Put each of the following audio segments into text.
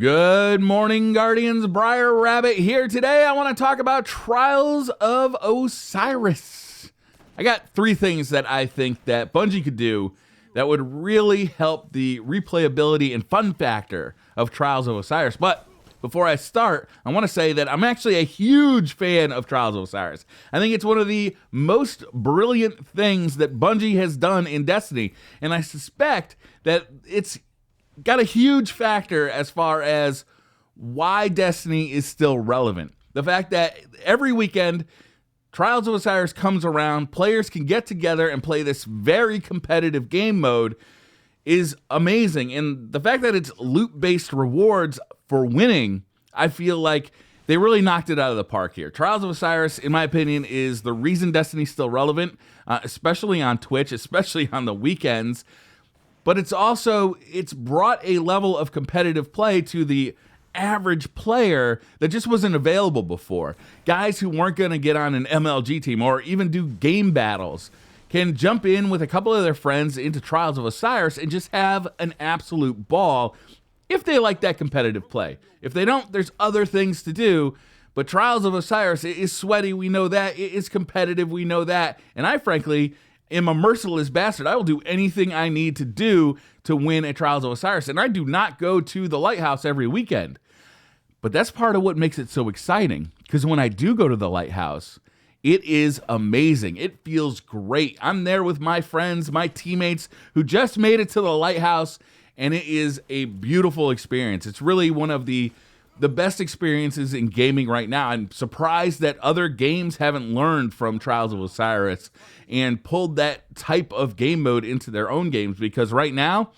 Good morning, Guardians. Briar Rabbit here. Today I want to talk about Trials of Osiris. I got three things that I think that Bungie could do that would really help the replayability and fun factor of Trials of Osiris. But before I start, I want to say that I'm actually a huge fan of Trials of Osiris. I think it's one of the most brilliant things that Bungie has done in Destiny, and I suspect that it's got a huge factor as far as why Destiny is still relevant. The fact that every weekend, Trials of Osiris comes around, players can get together and play this very competitive game mode is amazing. And the fact that it's loot-based rewards for winning, I feel like they really knocked it out of the park here. Trials of Osiris, in my opinion, is the reason Destiny's still relevant, especially on Twitch, especially on the weekends. But it's brought a level of competitive play to the average player that just wasn't available before. Guys who weren't going to get on an MLG team or even do game battles can jump in with a couple of their friends into Trials of Osiris and just have an absolute ball if they like that competitive play. If they don't, there's other things to do. But Trials of Osiris is sweaty, we know that. It is competitive, we know that. And I frankly am a merciless bastard. I will do anything I need to do to win at Trials of Osiris. And I do not go to the Lighthouse every weekend. But that's part of what makes it so exciting. Because when I do go to the Lighthouse, it is amazing. It feels great. I'm there with my friends, my teammates who just made it to the Lighthouse. And it is a beautiful experience. It's really one of the best experiences in gaming right now. I'm surprised that other games haven't learned from Trials of Osiris and pulled that type of game mode into their own games, because right now,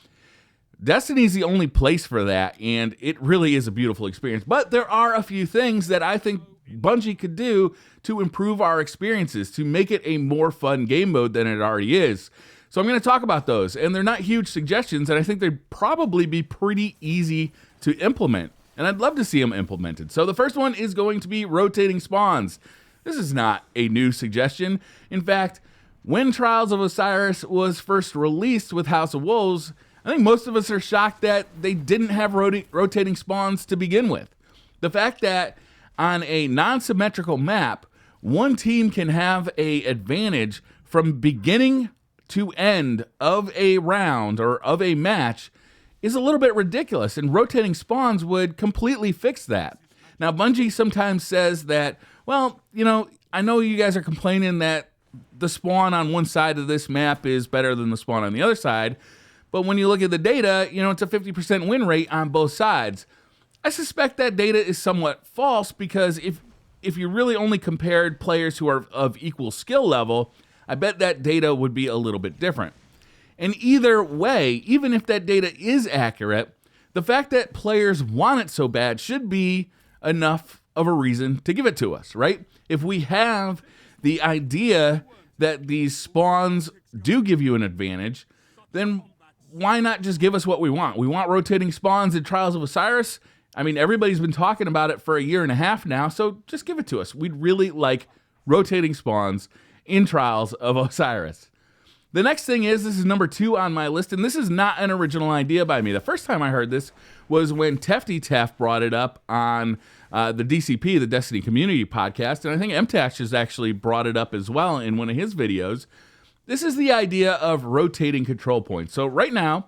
Destiny's the only place for that, and it really is a beautiful experience. But there are a few things that I think Bungie could do to improve our experiences, to make it a more fun game mode than it already is. So I'm going to talk about those, and they're not huge suggestions, and I think they'd probably be pretty easy to implement. And I'd love to see them implemented. So the first one is going to be rotating spawns. This is not a new suggestion. In fact, when Trials of Osiris was first released with House of Wolves, I think most of us are shocked that they didn't have rotating spawns to begin with. The fact that on a non-symmetrical map, one team can have an advantage from beginning to end of a round or of a match is a little bit ridiculous, and rotating spawns would completely fix that. Now, Bungie sometimes says that, well, I know you guys are complaining that the spawn on one side of this map is better than the spawn on the other side, but when you look at the data, it's a 50% win rate on both sides. I suspect that data is somewhat false, because if you really only compared players who are of equal skill level, I bet that data would be a little bit different. And either way, even if that data is accurate, the fact that players want it so bad should be enough of a reason to give it to us, right? If we have the idea that these spawns do give you an advantage, then why not just give us what we want? We want rotating spawns in Trials of Osiris. I mean, everybody's been talking about it for a year and a half now, so just give it to us. We'd really like rotating spawns in Trials of Osiris. The next thing is, this is number 2 on my list, and this is not an original idea by me. The first time I heard this was when Tefty Tef brought it up on the DCP, the Destiny Community Podcast, and I think MTash has actually brought it up as well in one of his videos. This is the idea of rotating control points. So right now,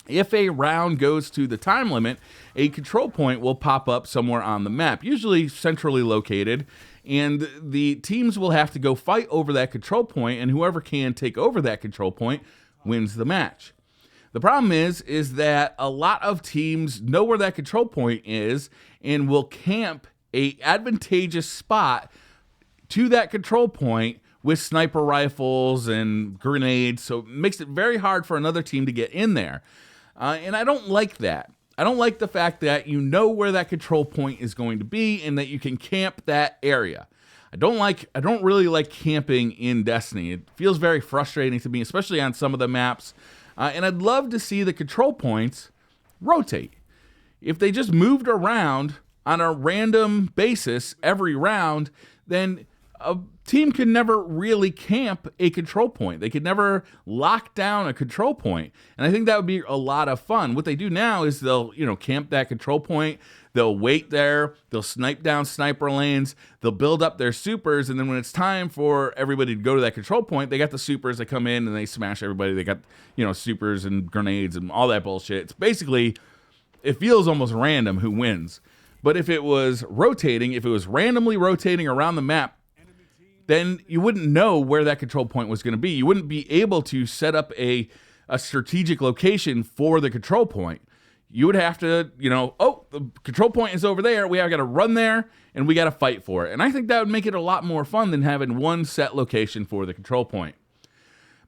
if a round goes to the time limit, a control point will pop up somewhere on the map, usually centrally located, and the teams will have to go fight over that control point, and whoever can take over that control point wins the match. The problem is that a lot of teams know where that control point is and will camp a advantageous spot to that control point with sniper rifles and grenades, so it makes it very hard for another team to get in there. And I don't like that. I don't like the fact that you know where that control point is going to be and that you can camp that area. I don't really like camping in Destiny. It feels very frustrating to me, especially on some of the maps. And I'd love to see the control points rotate. If they just moved around on a random basis every round, then a team could never really camp a control point. They could never lock down a control point. And I think that would be a lot of fun. What they do now is they'll, camp that control point. They'll wait there. They'll snipe down sniper lanes. They'll build up their supers. And then when it's time for everybody to go to that control point, they got the supers that come in and they smash everybody. They got, supers and grenades and all that bullshit. It's basically, it feels almost random who wins. But if it was rotating, if it was randomly rotating around the map, then you wouldn't know where that control point was going to be. You wouldn't be able to set up a strategic location for the control point. You would have to, oh, the control point is over there. We have got to run there and we got to fight for it. And I think that would make it a lot more fun than having one set location for the control point.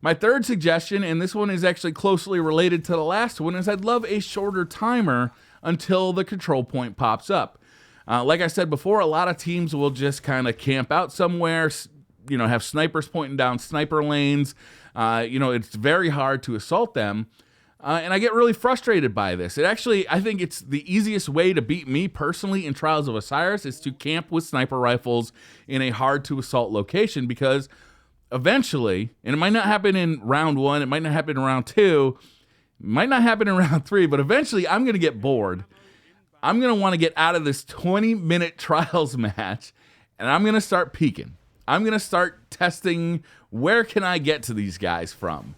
My third suggestion, and this one is actually closely related to the last one, is I'd love a shorter timer until the control point pops up. Like I said before, a lot of teams will just kind of camp out somewhere, have snipers pointing down sniper lanes. It's very hard to assault them. And I get really frustrated by this. I think it's the easiest way to beat me personally in Trials of Osiris is to camp with sniper rifles in a hard to assault location, because eventually, and it might not happen in round 1, it might not happen in round 2, it might not happen in round 3, but eventually I'm going to get bored. I'm going to want to get out of this 20-minute trials match, and I'm going to start peeking. I'm going to start testing where can I get to these guys from.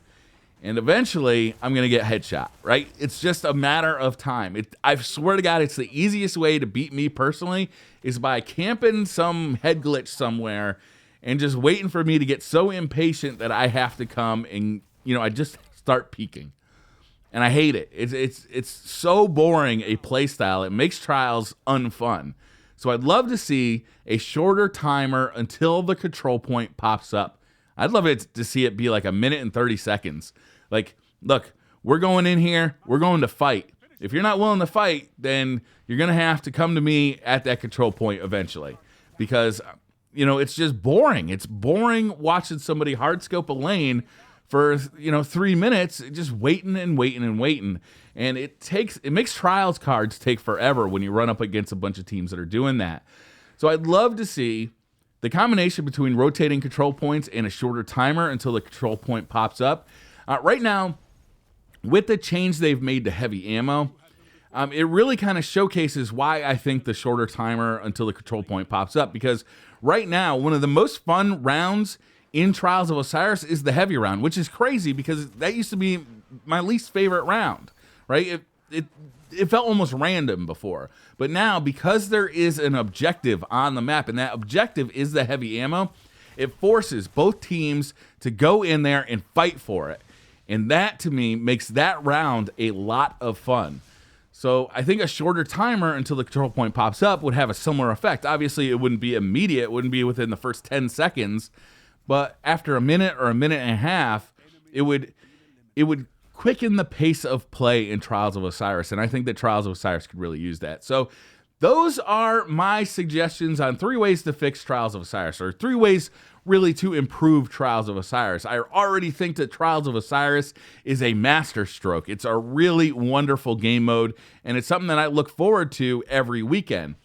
And eventually, I'm going to get headshot, right? It's just a matter of time. I swear to God, it's the easiest way to beat me personally is by camping some head glitch somewhere and just waiting for me to get so impatient that I have to come and, I just start peeking. And I hate it. It's so boring a playstyle. It makes trials unfun. So I'd love to see a shorter timer until the control point pops up. I'd love it to see it be like 1 minute and 30 seconds. Like, look, we're going in here. We're going to fight. If you're not willing to fight, then you're going to have to come to me at that control point eventually. Because, it's just boring. It's boring watching somebody hardscope a lane for 3 minutes, just waiting and waiting and waiting. And it makes trials cards take forever when you run up against a bunch of teams that are doing that. So I'd love to see the combination between rotating control points and a shorter timer until the control point pops up. Right now, with the change they've made to heavy ammo, it really kind of showcases why I think the shorter timer until the control point pops up. Because right now, one of the most fun rounds in Trials of Osiris is the heavy round, which is crazy because that used to be my least favorite round, right? It felt almost random before. But now, because there is an objective on the map, and that objective is the heavy ammo, it forces both teams to go in there and fight for it. And that, to me, makes that round a lot of fun. So I think a shorter timer until the control point pops up would have a similar effect. Obviously, it wouldn't be immediate. It wouldn't be within the first 10 seconds. But after a minute or a minute and a half, it would quicken the pace of play in Trials of Osiris. And I think that Trials of Osiris could really use that. So those are my suggestions on 3 ways to fix Trials of Osiris, or 3 ways really to improve Trials of Osiris. I already think that Trials of Osiris is a masterstroke. It's a really wonderful game mode, and it's something that I look forward to every weekend.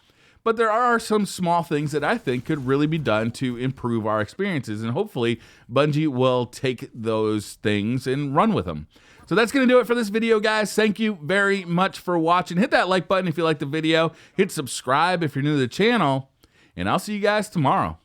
But there are some small things that I think could really be done to improve our experiences, and hopefully Bungie will take those things and run with them. So that's going to do it for this video, guys. Thank you very much for watching. Hit that like button if you liked the video. Hit subscribe if you're new to the channel, and I'll see you guys tomorrow.